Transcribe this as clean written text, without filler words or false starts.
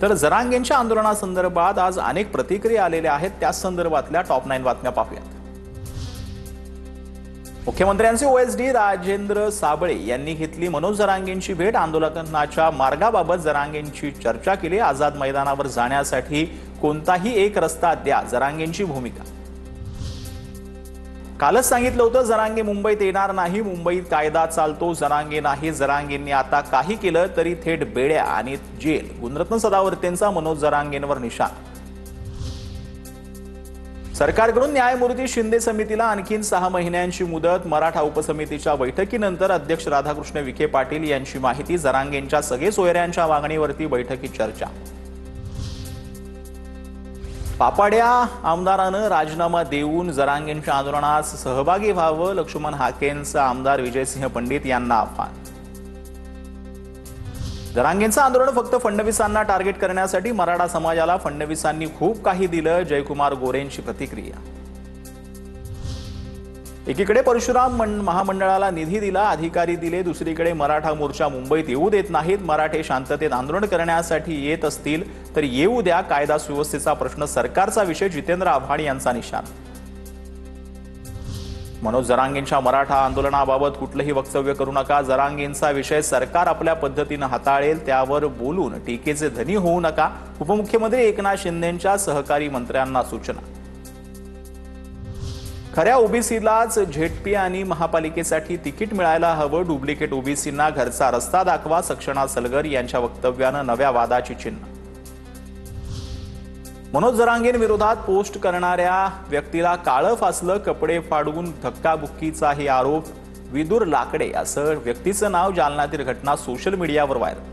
तर जरांगेंच्या आंदोलनासंदर्भात आज अनेक प्रतिक्रिया आलेल्या आहेत। त्या संदर्भातल्या टॉप 9 बातम्या पाहूयात। मुख्यमंत्र्यांचे ओएसडी राजेंद्र साबळे यांनी घेतली मनोज जरांगेंची भेट। आंदोलनाच्या मार्गाबाबत जरांगेंची चर्चा केली। आझाद मैदानावर जाण्यासाठी कोणताही एक रस्ता द्या, जरांगेंची भूमिका। कालच सांगितलं होतं जरांगे मुंबईत येणार नाही, मुंबईत कायदा चालतो, जरांगे नाही। जरांगेंनी आता काही केलं तरी थेट बेड्या आणि जेल। गुणरत्न सदावर्तेंचा मनोज जरांगेंवर निशाण। सरकारकडून न्यायमूर्ती शिंदे समितीला आणखीन 6 महिन्यांची मुदत। मराठा उपसमितीच्या बैठकीनंतर अध्यक्ष राधाकृष्ण विखे पाटील यांची माहिती। जरांगेंच्या सगळे सोयऱ्यांच्या मागणीवरती बैठकीत चर्चा। पापाड्या आमदारानं राजीनामा देऊन जरांगेंच्या आंदोलनात सहभागी व्हावं, लक्ष्मण हाकेंचं आमदार विजयसिंह पंडित यांना आव्हान। जरांगेंचं आंदोलन फक्त फडणवीसांना टार्गेट करण्यासाठी, मराठा समाजाला फडणवीसांनी खूप काही दिलं, जयकुमार गोरेंची प्रतिक्रिया। एकीकडे परशुराम महामंडळाला निधी दिला, अधिकारी दिले, दुसरीकडे मराठा मोर्चा मुंबईत येऊ देत नाहीत। मराठे शांततेत आंदोलन करण्यासाठी येत असतील तर येऊ द्या, कायदा सुव्यवस्थेचा प्रश्न सरकारचा विषय। जितेंद्र आव्हाड यांचा निशाण। मनोज जरांगेंच्या मराठा आंदोलनाबाबत कुठलंही वक्तव्य करू नका, जरांगेंचा विषय सरकार आपल्या पद्धतीने हाताळेल, त्यावर बोलून टीकेचे धनी होऊ नका। उपमुख्यमंत्री एकनाथ शिंदेंच्या सहकारी मंत्र्यांना सूचना। खऱ्या ओबीसीलाच झेडपी आणि महापालिकेसाठी तिकीट मिळायला हवं, डुप्लिकेट ओबीसींना घरचा रस्ता दाखवा। सक्षणा सलगर यांच्या वक्तव्यानं नव्या वादाची चिन्ह। मनोज जरांगेंविरोधात पोस्ट करणाऱ्या व्यक्तीला काळं फासलं, कपडे फाडून धक्काबुक्कीचाही आरोप। विदुर लाकडे असं व्यक्तीचं नाव। जालन्यातील घटना सोशल मीडियावर व्हायरल।